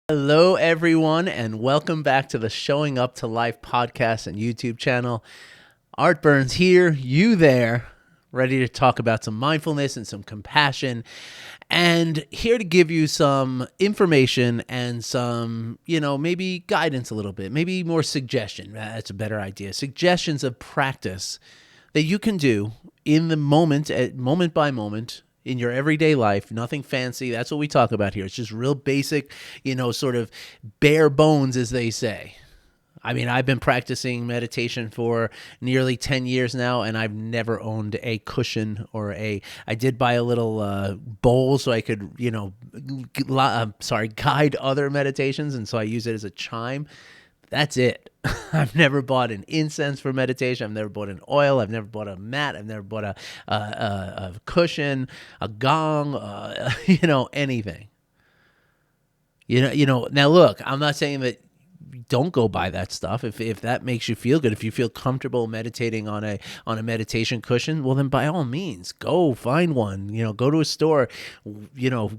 Hello, everyone, and welcome back to the Showing Up to Life podcast and YouTube channel. Art Burns here, you there, ready to talk about some mindfulness and some compassion, and here to give you some information and some, maybe guidance a little bit, maybe more suggestion. That's a better idea. Suggestions of practice that you can do in the moment, at moment by moment, in your everyday life. Nothing fancy. That's what we talk about here. It's just real basic, sort of bare bones, as they say. I mean, I've been practicing meditation for nearly 10 years now, and I've never owned a cushion or I did buy a little bowl so I could, guide other meditations, and so I use it as a chime. That's it. I've never bought an incense for meditation. I've never bought an oil. I've never bought a mat. I've never bought a cushion, a gong, anything. Now look, I'm not saying that don't go buy that stuff. If that makes you feel good, if you feel comfortable meditating on a meditation cushion, well then by all means, go find one. Go to a store,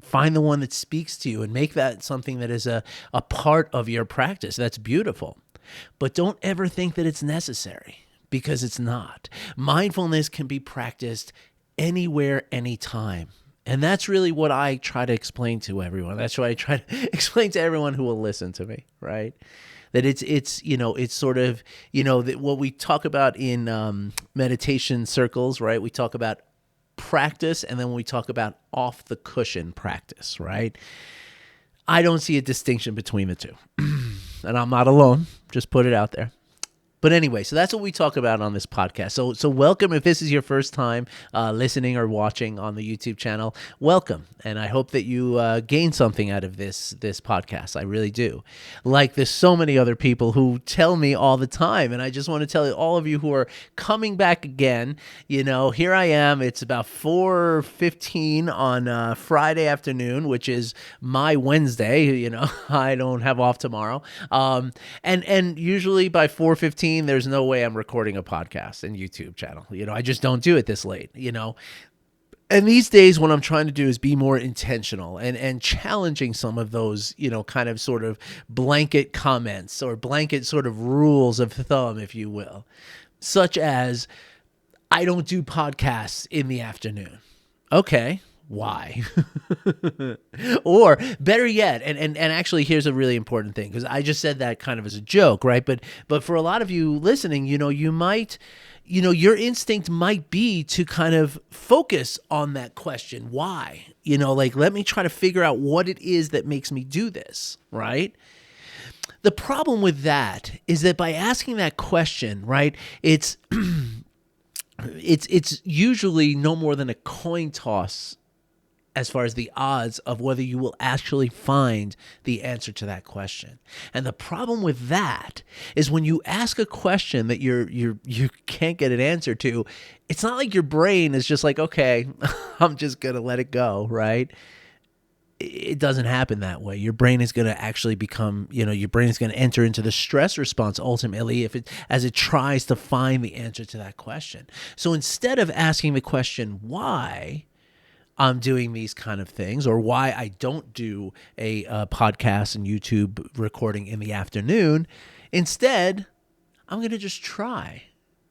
find the one that speaks to you and make that something that is a part of your practice. That's beautiful. But don't ever think that it's necessary, because it's not. Mindfulness can be practiced anywhere, anytime. And that's really what I try to explain to everyone. That's what I try to explain to everyone who will listen to me, right? That it's sort of, that what we talk about in meditation circles, right? We talk about practice, and then we talk about off the cushion practice, right? I don't see a distinction between the two. And I'm not alone. Just put it out there. But anyway, so that's what we talk about on this podcast. So welcome if this is your first time listening or watching on the YouTube channel. Welcome, and I hope that you gain something out of this podcast. I really do. Like there's so many other people who tell me all the time, and I just want to tell all of you who are coming back again. Here I am. It's about 4:15 on Friday afternoon, which is my Wednesday. I don't have off tomorrow, and usually by 4:15. There's no way I'm recording a podcast and YouTube channel. I just don't do it this late, And these days what I'm trying to do is be more intentional and challenging some of those, kind of sort of blanket comments or blanket sort of rules of thumb, if you will, such as I don't do podcasts in the afternoon. Okay. Why? Or better yet, and actually here's a really important thing, because I just said that kind of as a joke, right? But for a lot of you listening, you might, your instinct might be to kind of focus on that question, why? Let me try to figure out what it is that makes me do this, right? The problem with that is that by asking that question, right, it's usually no more than a coin toss as far as the odds of whether you will actually find the answer to that question. And the problem with that is when you ask a question that you can't get an answer to, it's not like your brain is just like, okay, I'm just going to let it go, right? It doesn't happen that way. Your brain is going to actually become, your brain is going to enter into the stress response ultimately as it tries to find the answer to that question. So instead of asking the question, why I'm doing these kind of things, or why I don't do a podcast and YouTube recording in the afternoon, instead, I'm going to just try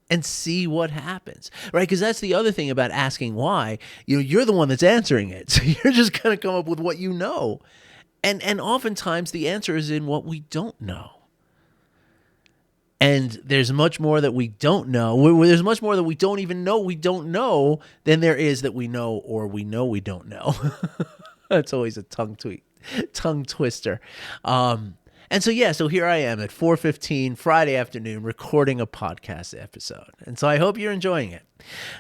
and see what happens, right? Because that's the other thing about asking why. You're the one that's answering it. So you're just going to come up with what you know. And oftentimes the answer is in what we don't know. And there's much more that we don't know. There's much more that we don't even know we don't know than there is that we know or we know we don't know. That's always a tongue twister. So here I am at 4:15 Friday afternoon recording a podcast episode. And so I hope you're enjoying it.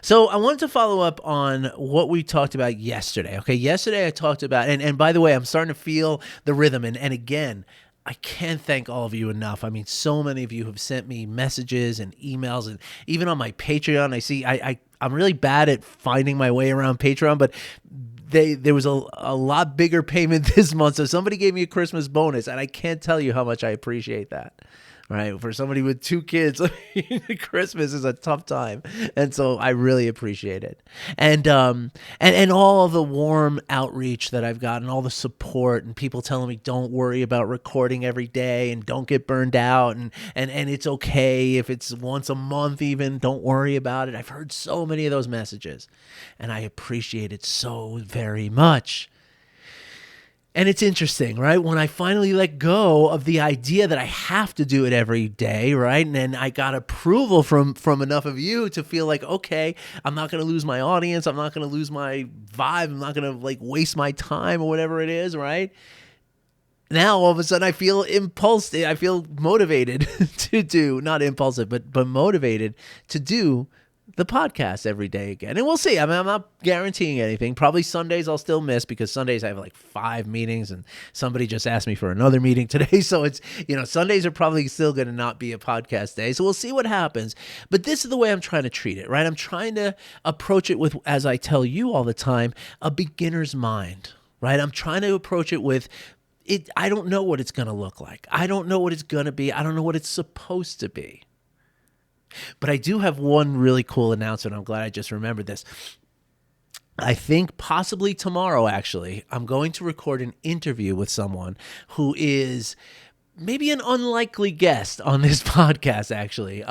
So I wanted to follow up on what we talked about yesterday. Okay, yesterday I talked about, and by the way, I'm starting to feel the rhythm. And again, I can't thank all of you enough. I mean, so many of you have sent me messages and emails, and even on my Patreon, I see I'm really bad at finding my way around Patreon, but there was a lot bigger payment this month. So somebody gave me a Christmas bonus, and I can't tell you how much I appreciate that. right? For somebody with 2 kids, Christmas is a tough time. And so I really appreciate it. And all of the warm outreach that I've gotten, all the support and people telling me don't worry about recording every day and don't get burned out and it's okay if it's once a month even, don't worry about it. I've heard so many of those messages and I appreciate it so very much. And it's interesting, right? When I finally let go of the idea that I have to do it every day, right? And then I got approval from enough of you to feel like, okay, I'm not going to lose my audience. I'm not going to lose my vibe. I'm not going to like waste my time or whatever it is, right? Now all of a sudden I feel impulsive. I feel motivated to do, not impulsive, but motivated to do the podcast every day again. And we'll see. I mean, I'm not guaranteeing anything. Probably Sundays I'll still miss because Sundays I have like 5 meetings and somebody just asked me for another meeting today. So it's, Sundays are probably still going to not be a podcast day. So we'll see what happens. But this is the way I'm trying to treat it, right? I'm trying to approach it with, as I tell you all the time, a beginner's mind, right? I'm trying to approach it with it. I don't know what it's going to look like. I don't know what it's going to be. I don't know what it's supposed to be. But I do have one really cool announcement. I'm glad I just remembered this. I think possibly tomorrow, actually, I'm going to record an interview with someone who is maybe an unlikely guest on this podcast, actually.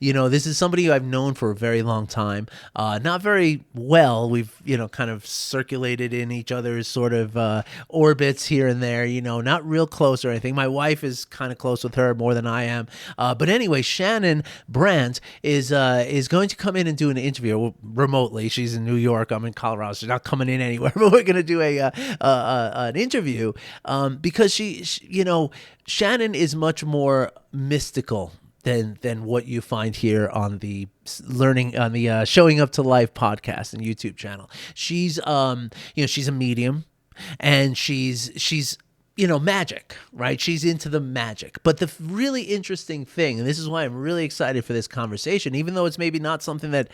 This is somebody who I've known for a very long time. Not very well. We've, kind of circulated in each other's sort of orbits here and there, not real close or anything. My wife is kind of close with her more than I am. But anyway, Shannon Brandt is going to come in and do an interview remotely. She's in New York. I'm in Colorado. She's not coming in anywhere, but we're going to do an interview because she Shannon is much more mystical than what you find here on the Showing Up to Life podcast and YouTube channel. She's she's a medium and she's magic, right? She's into the magic. But the really interesting thing, and this is why I'm really excited for this conversation, even though it's maybe not something that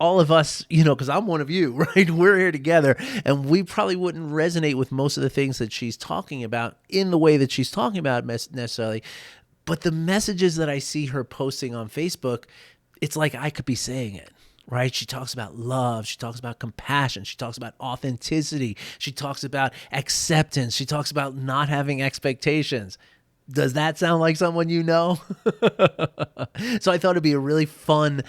all of us, because I'm one of you, right? We're here together and we probably wouldn't resonate with most of the things that she's talking about in the way that she's talking about necessarily. But the messages that I see her posting on Facebook, it's like I could be saying it, right? She talks about love. She talks about compassion. She talks about authenticity. She talks about acceptance. She talks about not having expectations. Does that sound like someone you know? So I thought it'd be a really fun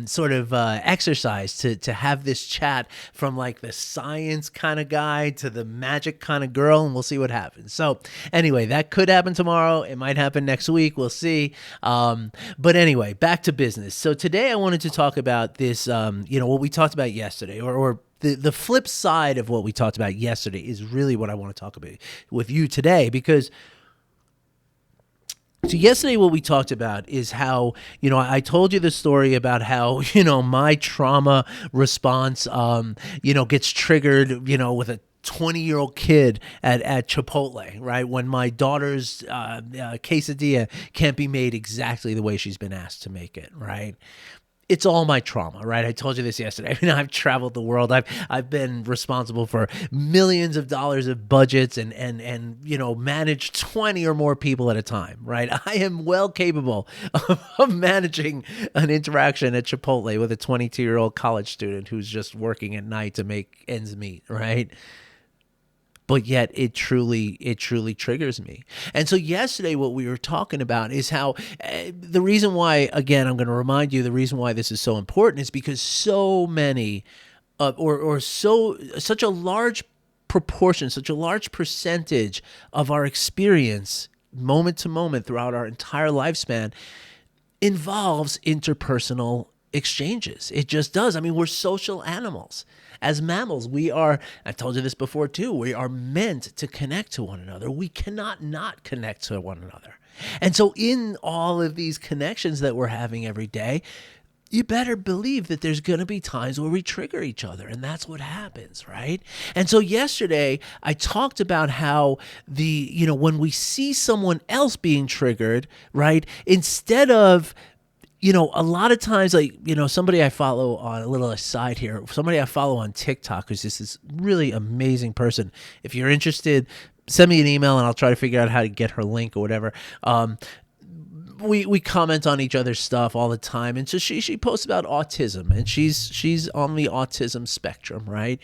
sort of exercise to have this chat from like the science kind of guy to the magic kind of girl, and we'll see what happens. So anyway, that could happen tomorrow. It might happen next week. We'll see. But anyway, back to business. So today I wanted to talk about this, what we talked about yesterday, or the flip side of what we talked about yesterday is really what I want to talk about with you today, because so yesterday what we talked about is how, I told you the story about how, my trauma response, gets triggered, with a 20-year-old kid at Chipotle, right? When my daughter's quesadilla can't be made exactly the way she's been asked to make it, right? It's all my trauma, right? I told you this yesterday. I mean, I've traveled the world. I've been responsible for millions of dollars of budgets and managed 20 or more people at a time, right? I am well capable of managing an interaction at Chipotle with a 22-year-old college student who's just working at night to make ends meet, right? But yet it truly triggers me. And so yesterday what we were talking about is how the reason why, again, I'm going to remind you, the reason why this is so important is because so many such a large proportion, such a large percentage of our experience moment to moment throughout our entire lifespan involves interpersonal exchanges. It just does. I mean, we're social animals. As mammals, I've told you this before too, we are meant to connect to one another. We cannot not connect to one another. And so in all of these connections that we're having every day, you better believe that there's going to be times where we trigger each other, and that's what happens, right? And so yesterday, I talked about how when we see someone else being triggered, right, instead of a lot of times, like, somebody I follow on a little aside here, somebody I follow on TikTok, who's this really amazing person. If you're interested, send me an email and I'll try to figure out how to get her link or whatever. we comment on each other's stuff all the time, and so she posts about autism, and she's on the autism spectrum, right?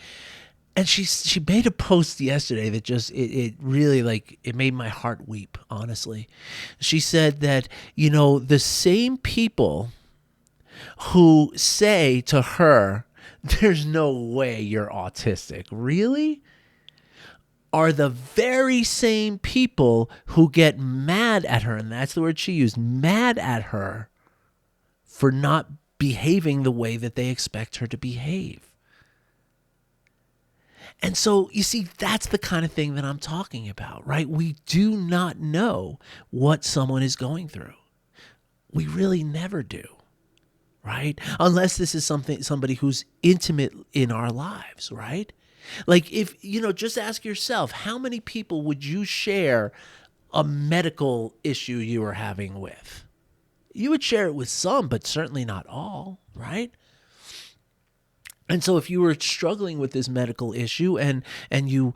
And she made a post yesterday that just it really, like, it made my heart weep, honestly. She said that, the same people who say to her, "There's no way you're autistic," really, are the very same people who get mad at her, and that's the word she used, mad at her for not behaving the way that they expect her to behave. And so, you see, that's the kind of thing that I'm talking about, right? We do not know what someone is going through. We really never do, right? Unless this is somebody who's intimate in our lives, right? Like, if, just ask yourself, how many people would you share a medical issue you were having with? You would share it with some, but certainly not all, right? And so if you were struggling with this medical issue and you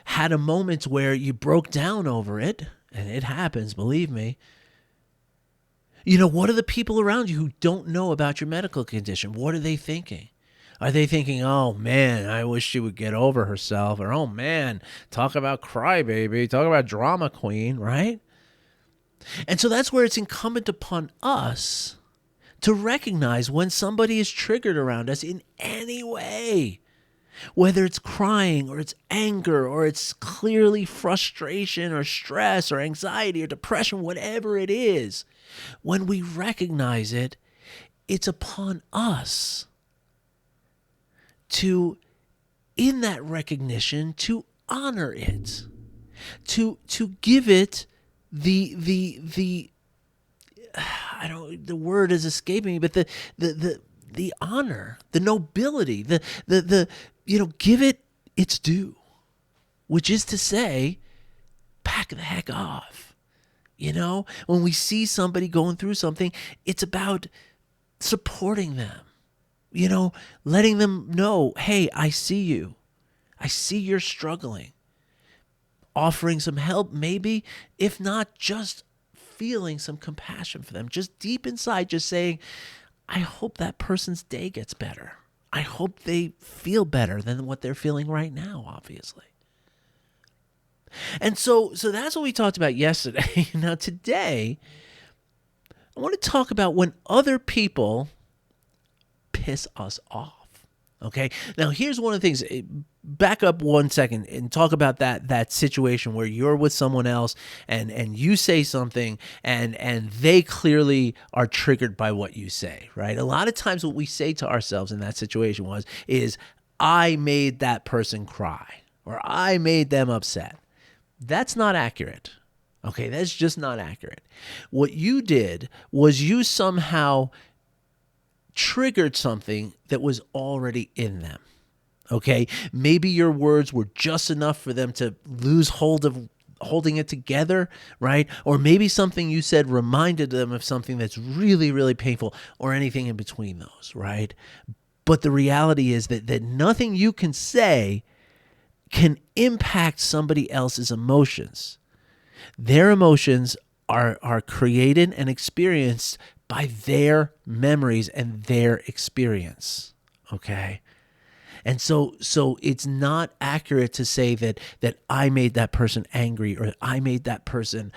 had a moment where you broke down over it, and it happens, believe me, what are the people around you who don't know about your medical condition? What are they thinking? Are they thinking, "Oh man, I wish she would get over herself," or "Oh man, talk about crybaby, talk about drama queen," right? And so that's where it's incumbent upon us to recognize when somebody is triggered around us in any way, whether it's crying or it's anger or it's clearly frustration or stress or anxiety or depression, whatever it is. When we recognize it, it's upon us to, in that recognition, to honor it, to give it the the word is escaping me, but the honor, the nobility, give it its due, which is to say, back the heck off. When we see somebody going through something, it's about supporting them, letting them know, "Hey, I see you. I see you're struggling." Offering some help, maybe, if not just feeling some compassion for them, just deep inside, just saying, "I hope that person's day gets better. I hope they feel better than what they're feeling right now," obviously. And so that's what we talked about yesterday. Now today, I want to talk about when other people piss us off. Okay. Now here's one of the things. Back up 1 second and talk about that situation where you're with someone else and you say something and they clearly are triggered by what you say, right? A lot of times what we say to ourselves in that situation is, "I made that person cry," or "I made them upset." That's not accurate. Okay. That's just not accurate. What you did was you somehow triggered something that was already in them. Okay, maybe your words were just enough for them to lose hold of holding it together, right? Or maybe something you said reminded them of something that's really, really painful, or anything in between those, right? But the reality is that nothing you can say can impact somebody else's emotions. Their emotions are created and experienced by their memories and their experience, okay? And so it's not accurate to say that I made that person angry, or I made that person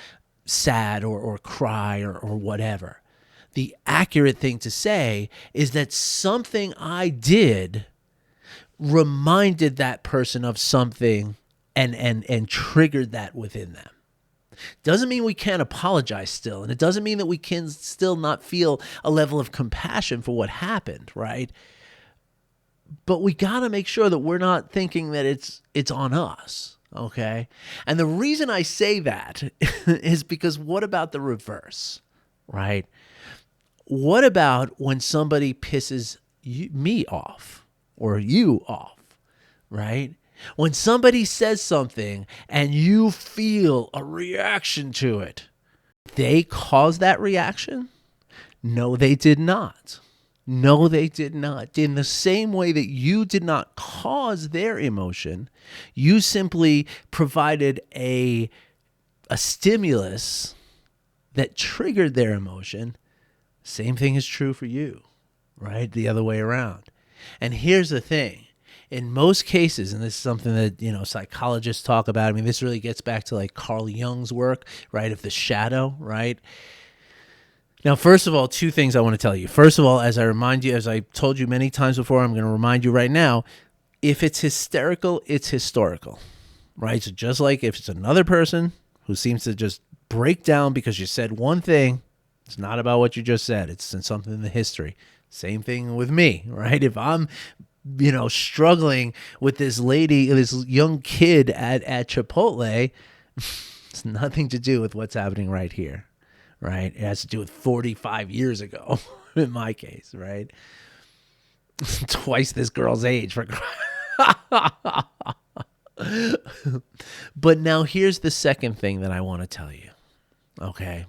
sad or cry or whatever. The accurate thing to say is that something I did reminded that person of something and triggered that within them. Doesn't mean we can't apologize still, and it doesn't mean that we can still not feel a level of compassion for what happened, right? But we got to make sure that we're not thinking that it's on us, okay? And the reason I say that is because what about the reverse, right? What about when somebody pisses me off or you off, right? When somebody says something and you feel a reaction to it, they caused that reaction? No, they did not. No, they did not. In the same way that you did not cause their emotion, you simply provided a stimulus that triggered their emotion, same thing is true for you, right? The other way around. And here's the thing. In most cases, and this is something that, psychologists talk about. I mean, this really gets back to like Carl Jung's work, right? Of the shadow, right? Now, first of all, two things I want to tell you. First of all, as I told you many times before, I'm going to remind you right now, if it's hysterical, it's historical, right? So just like if it's another person who seems to just break down because you said one thing, it's not about what you just said. It's something in the history. Same thing with me, right? If I'm, struggling with this lady, this young kid at Chipotle, it's nothing to do with what's happening right here, right? It has to do with 45 years ago, in my case, right? Twice this girl's age. But now here's the second thing that I want to tell you, okay?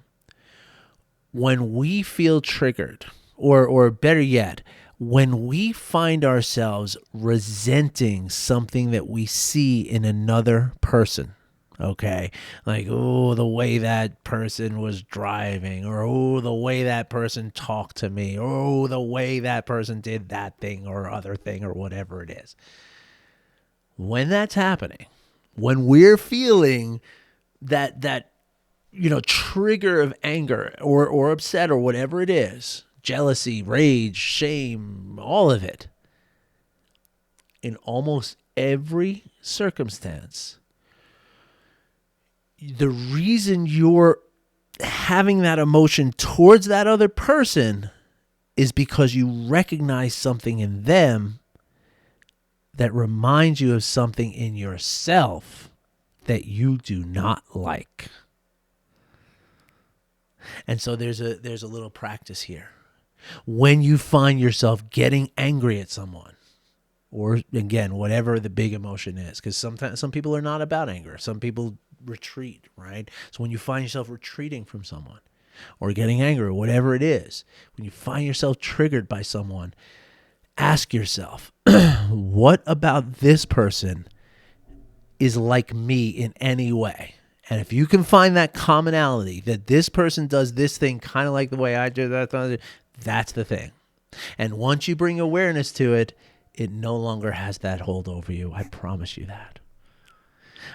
When we feel triggered, or better yet, when we find ourselves resenting something that we see in another person, okay? Like, oh, the way that person was driving, or oh, the way that person talked to me, or oh, the way that person did that thing or other thing or whatever it is. When that's happening, when we're feeling that trigger of anger or upset or whatever it is, jealousy, rage, shame, all of it, in almost every circumstance, the reason you're having that emotion towards that other person is because you recognize something in them that reminds you of something in yourself that you do not like. And so there's a little practice here. When you find yourself getting angry at someone, or again, whatever the big emotion is, because sometimes some people are not about anger. Some people retreat, right? So when you find yourself retreating from someone or getting angry or whatever it is, when you find yourself triggered by someone, ask yourself, what about this person is like me in any way? And if you can find that commonality, that this person does this thing kind of like the way I do that, that's the thing. And once you bring awareness to it, it no longer has that hold over you. I promise you that.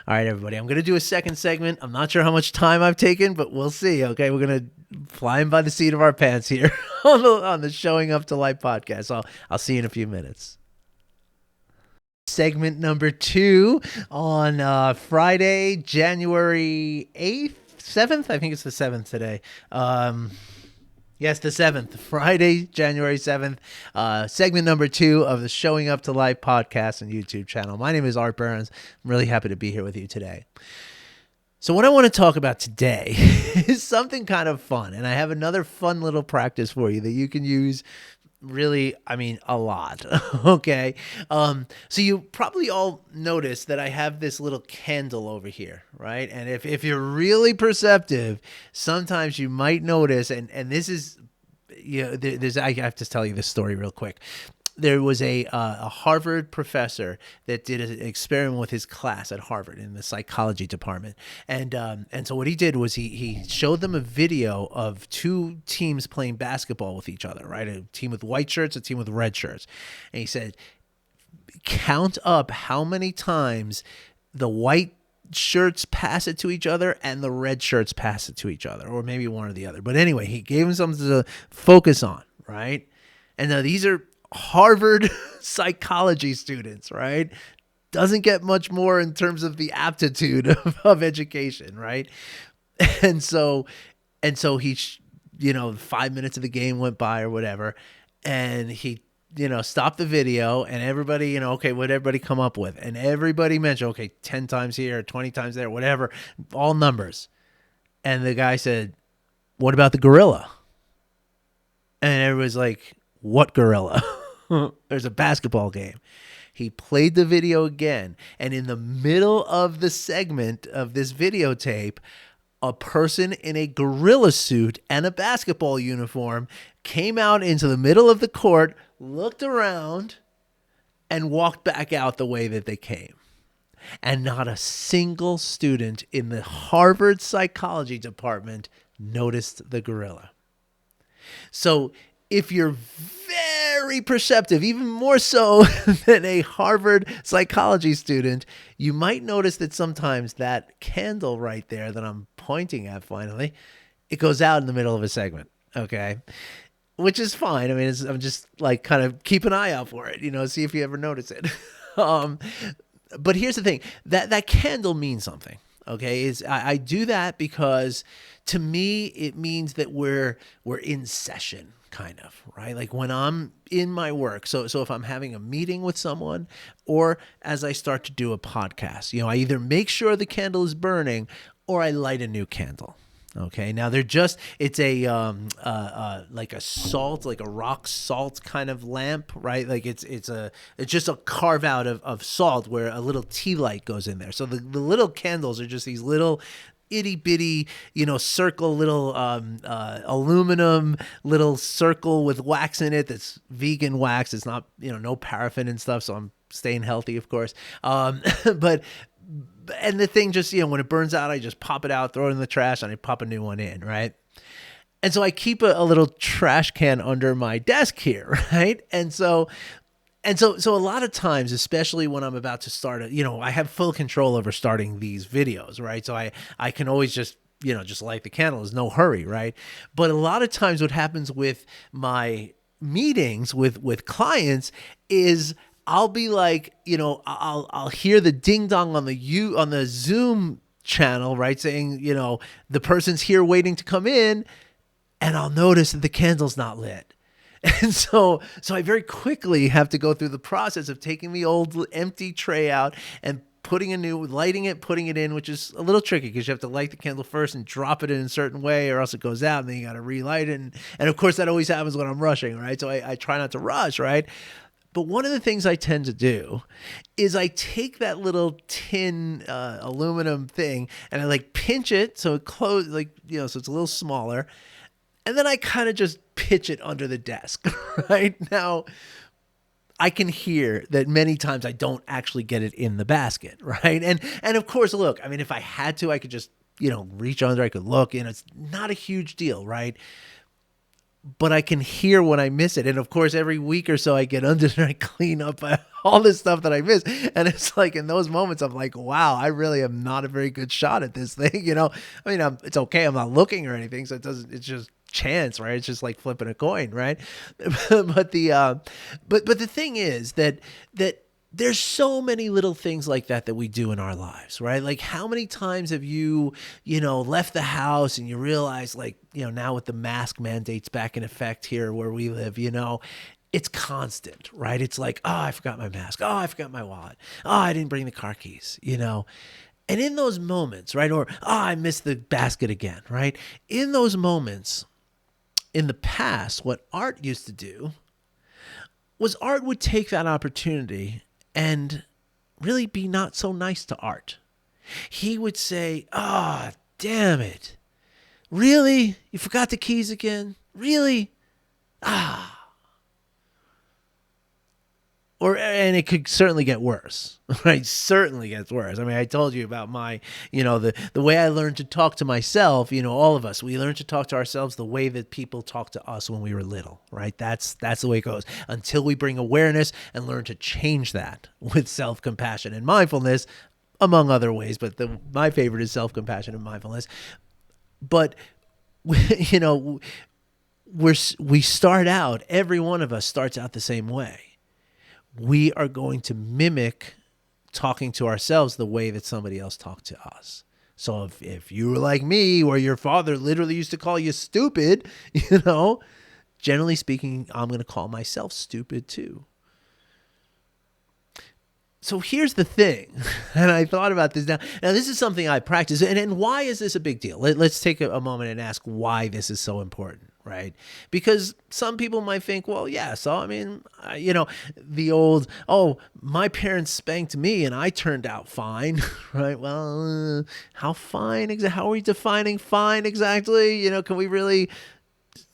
All right, everybody, I'm going to do a second segment. I'm not sure how much time I've taken, but we'll see. Okay, we're going to fly in by the seat of our pants here on the Showing Up to Life podcast. I'll see you in a few minutes. Segment number 2 on Friday, January 8th, 7th. I think it's the 7th today. Yes, the 7th, Friday, January 7th, segment number 2 of the Showing Up to Life podcast and YouTube channel. My name is Art Burns. I'm really happy to be here with you today. So what I want to talk about today is something kind of fun, and I have another fun little practice for you that you can use really, a lot. Okay. So you probably all noticed that I have this little candle over here, right? And if you're really perceptive, sometimes you might notice, and this is, I have to tell you this story real quick. There was a Harvard professor that did an experiment with his class at Harvard in the psychology department. And so what he did was he showed them a video of two teams playing basketball with each other, right? A team with white shirts, a team with red shirts. And he said, count up how many times the white shirts pass it to each other and the red shirts pass it to each other, or maybe one or the other. But anyway, he gave them something to focus on, right? And now these are Harvard psychology students, right? Doesn't get much more in terms of the aptitude of education, right? And so he, 5 minutes of the game went by or whatever, and he, stopped the video, and everybody, okay, what everybody come up with? And everybody mentioned, okay, 10 times here, 20 times there, whatever, all numbers. And the guy said, what about the gorilla? And everybody's like, what gorilla? There's a basketball game. He played the video again, and in the middle of the segment of this videotape, a person in a gorilla suit and a basketball uniform came out into the middle of the court, looked around, and walked back out the way that they came. And not a single student in the Harvard psychology department noticed the gorilla. So if you're very perceptive, even more so than a Harvard psychology student, you might notice that sometimes that candle right there that I'm pointing at finally, it goes out in the middle of a segment. Okay. Which is fine. I mean, I'm just like kind of keep an eye out for it, see if you ever notice it. um, but here's the thing, that candle means something. Okay. I do that because to me, it means that we're in session, kind of, right? Like when I'm in my work. So if I'm having a meeting with someone, or as I start to do a podcast, I either make sure the candle is burning or I light a new candle. Okay. Now it's a like a salt, like a rock salt kind of lamp, right? Like it's just a carve out of salt where a little tea light goes in there. So the little candles are just these little itty bitty, circle, little aluminum little circle with wax in it. That's vegan wax. It's not, no paraffin and stuff. So I'm staying healthy, of course. And the thing just, when it burns out, I just pop it out, throw it in the trash, and I pop a new one in, right? And so I keep a little trash can under my desk here, right? And so a lot of times, especially when I'm about to start I have full control over starting these videos, right? So I can always just light the candle. There's no hurry, right? But a lot of times what happens with my meetings with clients is I'll be like, I'll hear the ding dong on the Zoom channel, right? Saying, the person's here waiting to come in, and I'll notice that the candle's not lit. And so I very quickly have to go through the process of taking the old empty tray out and lighting it, putting it in, which is a little tricky because you have to light the candle first and drop it in a certain way or else it goes out and then you got to relight it. And of course that always happens when I'm rushing, right? So I try not to rush, right? But one of the things I tend to do is I take that little tin aluminum thing and I pinch it so it so it's a little smaller. And then I kind of just pitch it under the desk, right? Now, I can hear that many times I don't actually get it in the basket, right? And of course, look, I mean, if I had to, I could just, reach under, I could look, it's not a huge deal, right? But I can hear when I miss it. And of course, every week or so I get under and I clean up all this stuff that I miss. And it's like in those moments, I'm like, wow, I really am not a very good shot at this thing. I mean, it's okay. I'm not looking or anything. So it's just chance, right? It's just like flipping a coin, right? But the thing is that there's so many little things like that we do in our lives, right? Like how many times have you left the house and you realize now with the mask mandates back in effect here where we live, it's constant, right? It's like, oh, I forgot my mask. Oh, I forgot my wallet. Oh, I didn't bring the car keys, And in those moments, right? Or, oh, I missed the basket again, right? In those moments, in the past, what Art used to do was Art would take that opportunity and really be not so nice to Art. He would say, "Ah, oh, damn it. Really? You forgot the keys again? Really? Ah." And it could certainly get worse, right? Certainly gets worse. I mean, I told you about my, the way I learned to talk to myself, all of us, we learn to talk to ourselves the way that people talk to us when we were little, right? That's the way it goes until we bring awareness and learn to change that with self-compassion and mindfulness, among other ways. But my favorite is self-compassion and mindfulness. But, we start out, every one of us starts out the same way. We are going to mimic talking to ourselves the way that somebody else talked to us. So if you were like me, where your father literally used to call you stupid, generally speaking, I'm going to call myself stupid too. So here's the thing, and I thought about this now. Now, this is something I practice, and why is this a big deal? Let's take a moment and ask why this is so important, right? Because some people might think, well, yeah, so, I mean, the old, oh, my parents spanked me and I turned out fine, right? Well, how fine? How are we defining fine exactly? Can we really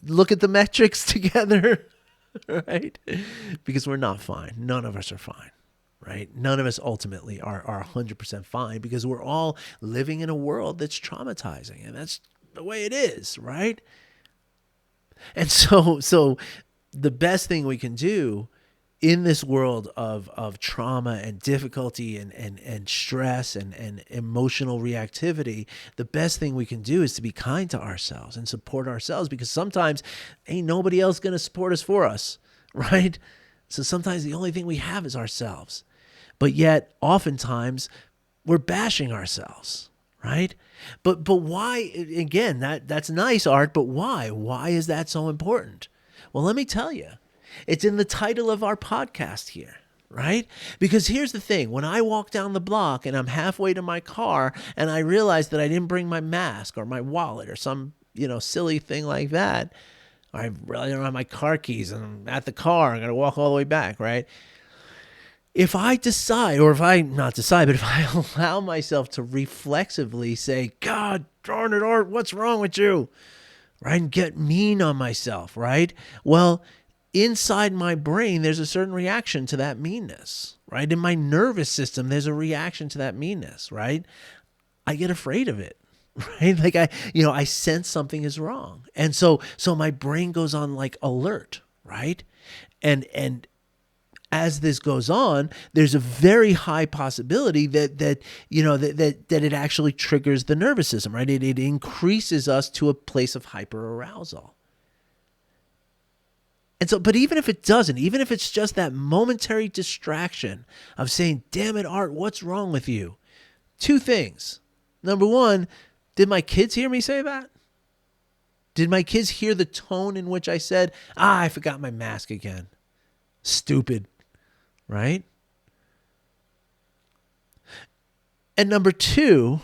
look at the metrics together, right? Because we're not fine. None of us are fine. Right? None of us ultimately are 100% fine because we're all living in a world that's traumatizing. And that's the way it is, right? And so the best thing we can do in this world of trauma and difficulty and stress and emotional reactivity, the best thing we can do is to be kind to ourselves and support ourselves, because sometimes ain't nobody else going to support us for us, right? So sometimes the only thing we have is ourselves. But yet oftentimes we're bashing ourselves, right? But why, again, that's nice, Art, but why? Why is that so important? Well, let me tell you. It's in the title of our podcast here, right? Because here's the thing. When I walk down the block and I'm halfway to my car and I realize that I didn't bring my mask or my wallet or some, silly thing like that, or I really don't have my car keys and I'm at the car, I'm going to walk all the way back, right? If I decide, or if I not decide, but if I allow myself to reflexively say, God darn it, Art, what's wrong with you? Right? And get mean on myself, right? Well, inside my brain, there's a certain reaction to that meanness, right? In my nervous system, there's a reaction to that meanness, right? I get afraid of it, right? Like I sense something is wrong. And so my brain goes on like alert, right? And as this goes on, there's a very high possibility that it actually triggers the nervous system, right? It increases us to a place of hyperarousal. And so, but even if it doesn't, even if it's just that momentary distraction of saying, damn it, Art, what's wrong with you? Two things. Number one, did my kids hear me say that? Did my kids hear the tone in which I said, I forgot my mask again? Stupid, right? And number two,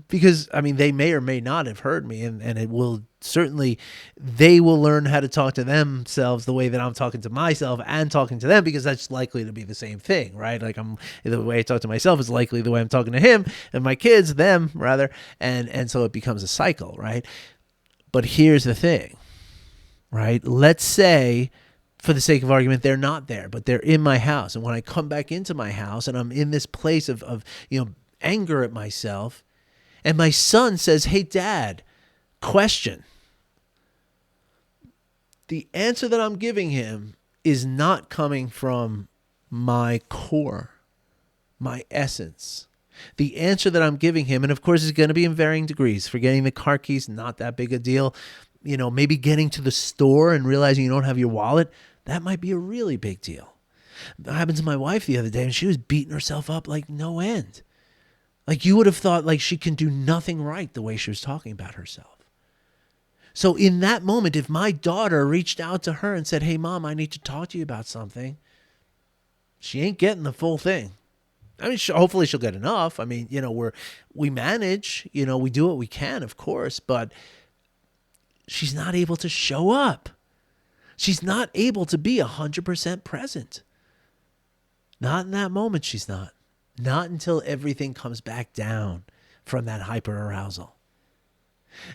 because, they may or may not have heard me, and it will certainly, they will learn how to talk to themselves the way that I'm talking to myself and talking to them, because that's likely to be the same thing, right? Like the way I talk to myself is likely the way I'm talking to him and my kids, them rather. And so it becomes a cycle, right? But here's the thing, right? Let's say, for the sake of argument, they're not there, but they're in my house. And when I come back into my house and I'm in this place of anger at myself, and my son says, hey, Dad, question. The answer that I'm giving him is not coming from my core, my essence. The answer that I'm giving him, and of course it's going to be in varying degrees. Forgetting the car keys, not that big a deal. Maybe getting to the store and realizing you don't have your wallet, that might be a really big deal. That happened to my wife the other day, and she was beating herself up like no end. Like you would have thought like she can do nothing right the way she was talking about herself. So in that moment, if my daughter reached out to her and said, hey, Mom, I need to talk to you about something, she ain't getting the full thing. Hopefully she'll get enough. We manage, we do what we can, of course, but she's not able to show up. She's not able to be 100% present. Not in that moment, she's not. Not until everything comes back down from that hyperarousal.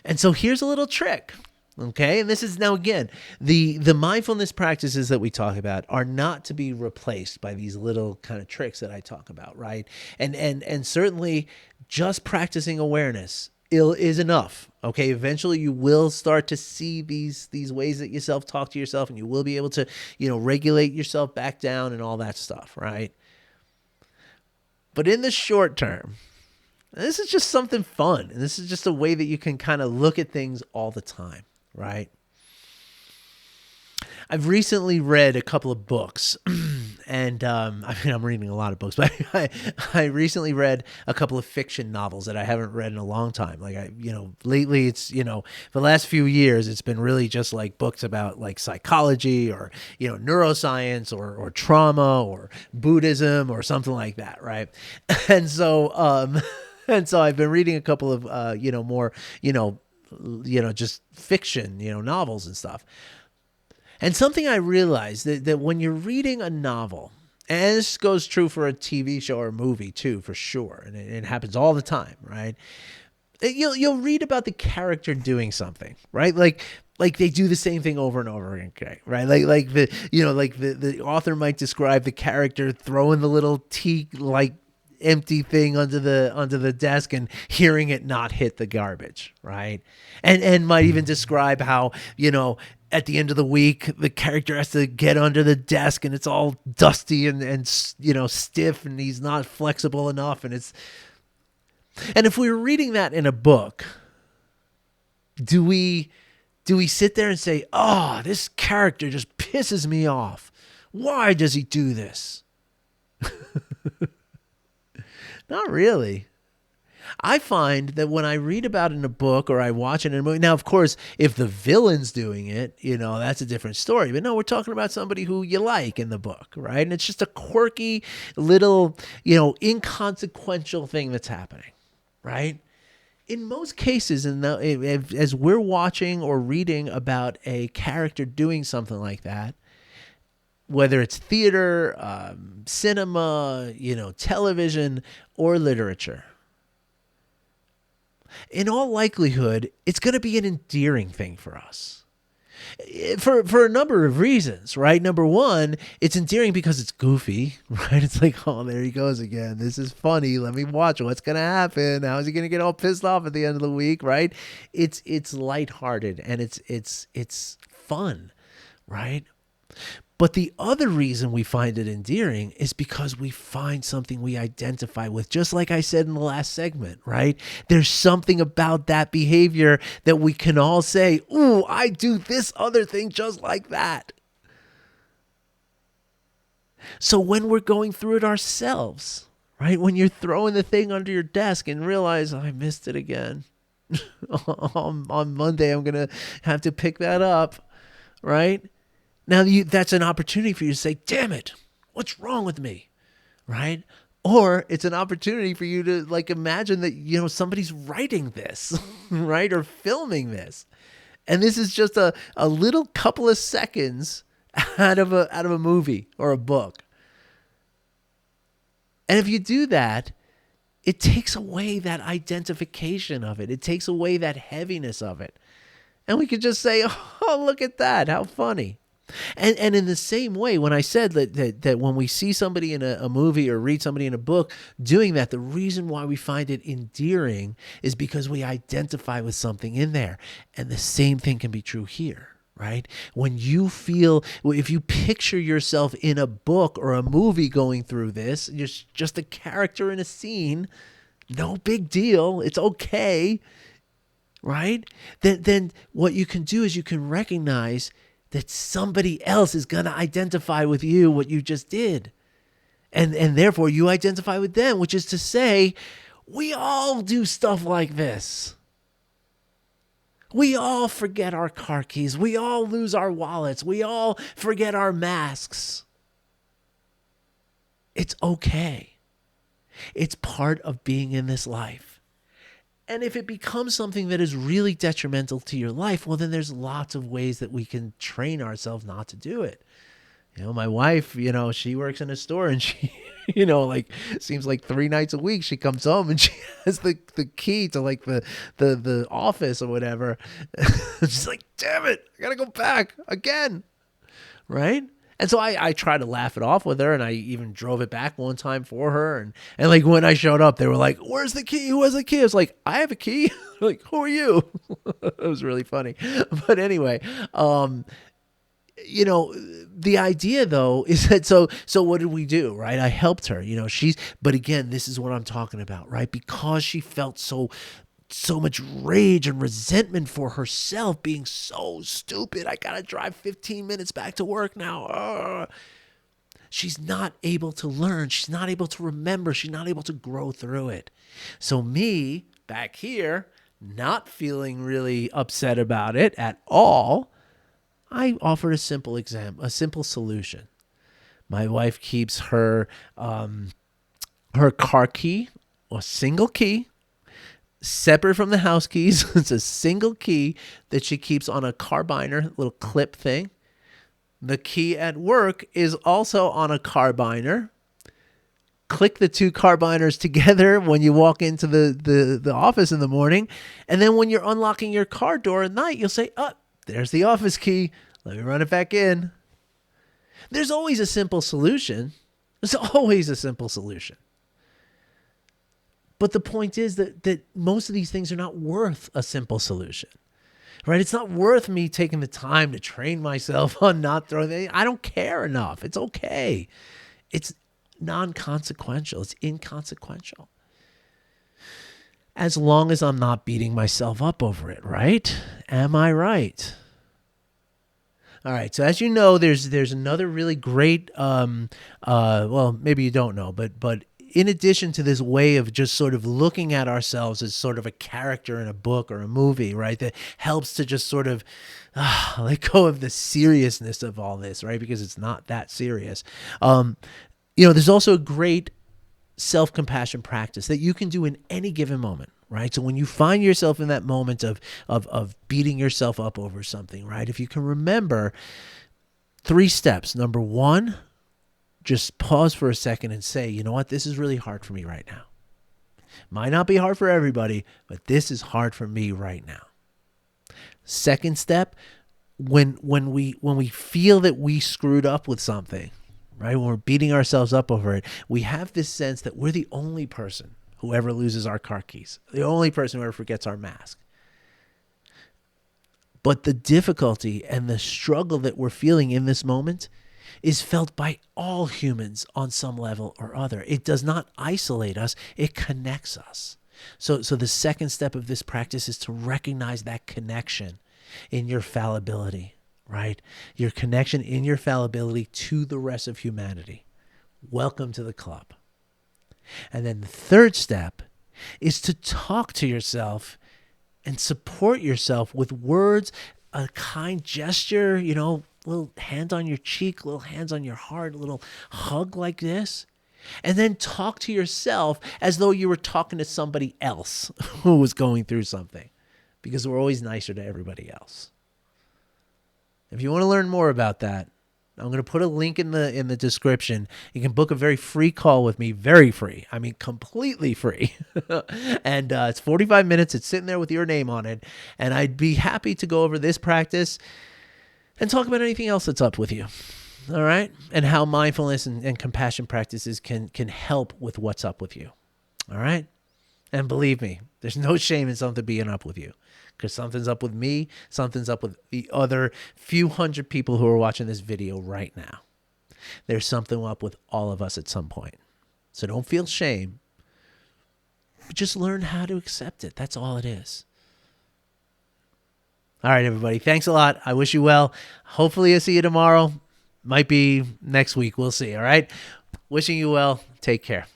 And so here's a little trick, okay? And this is now, again, the mindfulness practices that we talk about are not to be replaced by these little kind of tricks that I talk about, right? And certainly just practicing awareness is enough, okay? Eventually you will start to see these ways that you self-talk to yourself, and you will be able to, regulate yourself back down and all that stuff, right? But in the short term, this is just something fun. And this is just a way that you can kind of look at things all the time, right? I've recently read a couple of books, and I'm reading a lot of books, but I recently read a couple of fiction novels that I haven't read in a long time. Like lately it's, for the last few years, it's been really just like books about like psychology or, neuroscience or trauma or Buddhism or something like that. Right. And so I've been reading a couple of, more, just fiction, novels and stuff. And something I realized that when you're reading a novel, and this goes true for a TV show or a movie too, for sure, and it happens all the time, right? You'll read about the character doing something, right? Like they do the same thing over and over again, okay, right? Like the author might describe the character throwing the little tea empty thing under the desk and hearing it not hit the garbage, right? And might even describe how, at the end of the week, the character has to get under the desk and it's all dusty and stiff, and he's not flexible enough. And if we were reading that in a book, do we sit there and say, oh, this character just pisses me off. Why does he do this? Not really. I find that when I read about it in a book or I watch it in a movie, now, of course, if the villain's doing it, that's a different story. But no, we're talking about somebody who you like in the book, right? And it's just a quirky little, inconsequential thing that's happening, right? In most cases, as we're watching or reading about a character doing something like that, whether it's theater, cinema, television, or literature, in all likelihood, it's going to be an endearing thing for us. For a number of reasons, right? Number one, it's endearing because it's goofy, right? It's like, oh, there he goes again. This is funny. Let me watch what's going to happen. How is he going to get all pissed off at the end of the week, right? It's lighthearted and it's fun, right? But the other reason we find it endearing is because we find something we identify with, just like I said in the last segment, right? There's something about that behavior that we can all say, ooh, I do this other thing just like that. So when we're going through it ourselves, right? When you're throwing the thing under your desk and realize, I missed it again. On Monday, I'm going to have to pick that up, right? Now, that's an opportunity for you to say, damn it, what's wrong with me, right? Or it's an opportunity for you to imagine that, somebody's writing this, right? Or filming this. And this is just a little couple of seconds out of a movie or a book. And if you do that, it takes away that identification of it. It takes away that heaviness of it. And we could just say, oh, look at that. How funny. And in the same way, when I said that when we see somebody in a movie or read somebody in a book doing that, the reason why we find it endearing is because we identify with something in there. And the same thing can be true here, right? When you if you picture yourself in a book or a movie going through this, you're just a character in a scene, no big deal. It's okay, right? Then what you can do is you can recognize that somebody else is going to identify with you, what you just did. And therefore you identify with them, which is to say, we all do stuff like this. We all forget our car keys. We all lose our wallets. We all forget our masks. It's okay. It's part of being in this life. And if it becomes something that is really detrimental to your life, well, then there's lots of ways that we can train ourselves not to do it. My wife, she works in a store and she, seems like 3 nights a week she comes home and she has the key to the office or whatever. She's like, damn it, I got to go back again. Right? And so I try to laugh it off with her, and I even drove it back one time for her. And when I showed up, they were like, where's the key? Who has the key? I was like, I have a key. Like, who are you? It was really funny. But anyway, the idea though is that so what did we do, right? I helped her, but again, this is what I'm talking about, right? Because she felt so much rage and resentment for herself being so stupid. I gotta drive 15 minutes back to work now. She's not able to learn. She's not able to remember. She's not able to grow through it. So me back here, not feeling really upset about it at all, I offered a simple solution. My wife keeps her car key, a single key, separate from the house keys. It's a single key that she keeps on a carbiner, little clip thing. The key at work is also on a carbiner. Click the 2 carbiners together when you walk into the office in the morning. And then when you're unlocking your car door at night, you'll say, oh, there's the office key. Let me run it back in. There's always a simple solution. There's always a simple solution. But the point is that most of these things are not worth a simple solution, right? It's not worth me taking the time to train myself on not throwing. I don't care enough. It's okay. It's non-consequential. It's inconsequential. As long as I'm not beating myself up over it, right? Am I right? All right. So as you know, there's another really great, well, maybe you don't know, but in addition to this way of just sort of looking at ourselves as sort of a character in a book or a movie, right, that helps to just sort of let go of the seriousness of all this, right, because it's not that serious. There's also a great self-compassion practice that you can do in any given moment, right? So when you find yourself in that moment of beating yourself up over something, right, if you can remember 3 steps. Number 1, just pause for a second and say, you know what, this is really hard for me right now. Might not be hard for everybody, but this is hard for me right now. Second step, when we feel that we screwed up with something, right? When we're beating ourselves up over it, we have this sense that we're the only person who ever loses our car keys, the only person who ever forgets our mask. But the difficulty and the struggle that we're feeling in this moment is felt by all humans on some level or other. It does not isolate us, it connects us. So the second step of this practice is to recognize that connection in your fallibility. Right? Your connection in your fallibility to the rest of humanity. Welcome to the club. And then the third step is to talk to yourself and support yourself with words, a kind gesture, little hand on your cheek, little hands on your heart, a little hug like this. And then talk to yourself as though you were talking to somebody else who was going through something, because we're always nicer to everybody else. If you want to learn more about that, I'm going to put a link in the description. You can book a very free call with me, very free. I mean, completely free. And it's 45 minutes. It's sitting there with your name on it. And I'd be happy to go over this practice and talk about anything else that's up with you. All right? And how mindfulness and compassion practices can help with what's up with you. All right? And believe me, there's no shame in something being up with you. Because something's up with me, something's up with the other few hundred people who are watching this video right now. There's something up with all of us at some point. So don't feel shame, but just learn how to accept it. That's all it is. All right, everybody. Thanks a lot. I wish you well. Hopefully I'll see you tomorrow. Might be next week. We'll see. All right. Wishing you well. Take care.